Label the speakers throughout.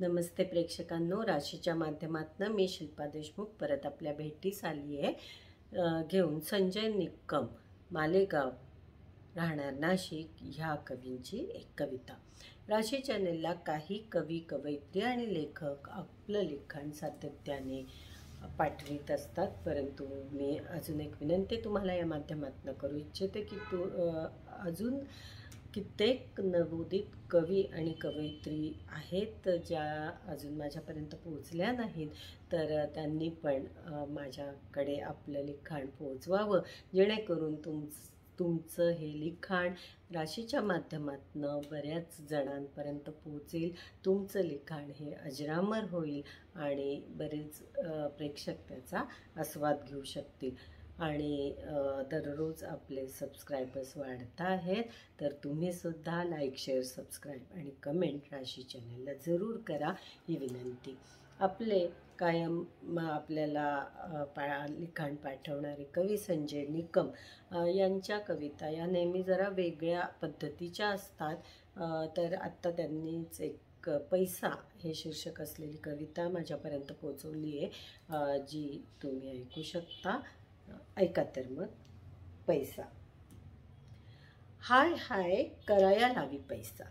Speaker 1: नमस्ते प्रेक्षकांनो, राशीच्या माध्यमातून मी शिल्पा देशमुख परत आपल्या भेटीस आली आहे घेऊन संजय निकम, मालेगाव, राहणार नाशिक ह्या कवींची एक कविता। राशी चॅनेलला काही कवी, कवयित्री आणि लेखक आपलं लिखाण सातत्याने पाठवित असतात, परंतु मी अजून एक विनंती तुम्हाला या माध्यमातून करू इच्छिते की अजून कित्येक नवोदित कवी आणि कवयित्री आहेत ज्या अजून माझ्यापर्यंत पोहोचल्या नाहीत, तर त्यांनी पण माझ्याकडे आपलं लिखाण पोहोचवावं, जेणेकरून तुमचं हे लिखाण राशीच्या माध्यमातून बऱ्याच जणांपर्यंत पोहोचेल। तुमचं लिखाण हे अजरामर होईल आणि बरेच प्रेक्षक त्याचा आस्वाद घेऊ शकतील आणि दररोज आपले सबस्क्रायबर्स वाढत आहेत, तर तुम्ही सुद्धा लाईक, शेअर, सबस्क्राईब आणि कमेंट राशी चॅनलला जरूर करा ही विनंती। आपले कायम आपल्याला लिखाण पाठवणारे कवी संजय निकम यांच्या कविता या नेहमी जरा वेगळ्या पद्धतीच्या असतात, तर आत्ता त्यांनीच एक पैसा हे शीर्षक असलेली कविता माझ्यापर्यंत पोहोचवली आहे, जी तुम्ही ऐकू शकता। ऐका तर मग। पैसा। हाय हाय कराया लावी पैसा,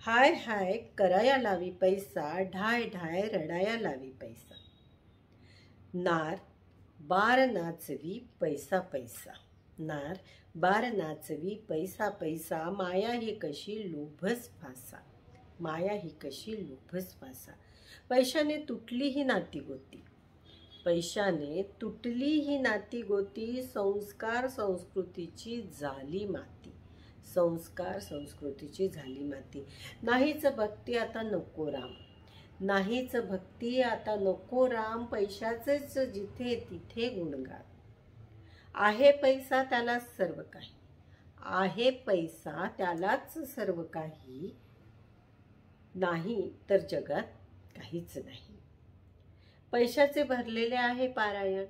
Speaker 1: हाय हाय कराया लावी पैसा, ढाय ढाय रडाया लावी पैसा। नार बार नाचवी पैसा पैसा, नार बार नाचवी पैसा पैसा, माया ही कशी लोभस फासा, माया ही कशी लोभस फासा। पैशाने तुटली ही नाती गोती, पैशाने तुटली ही नाती गोती, संस्कार संस्कृतीची झाली माती, संस्कार संस्कृतीची झाली माती। नाहीच भक्ती आता नको राम, नाहीच भक्ती आता नको राम, पैशाचेच जिथे तिथे गुणगान। आहे पैसा त्यालाच सर्व काही, आहे पैसा त्यालाच सर्व काही, नाही तर जगात काहीच नाही। पैशाचे भरलेले आहे पारायण,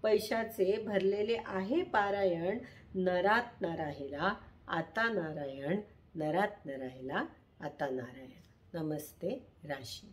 Speaker 1: पैशाचे भरलेले आहे पारायण, नरात न राहिला आता नारायण, नरात न राहिला आता नारायण। नमस्ते राशी।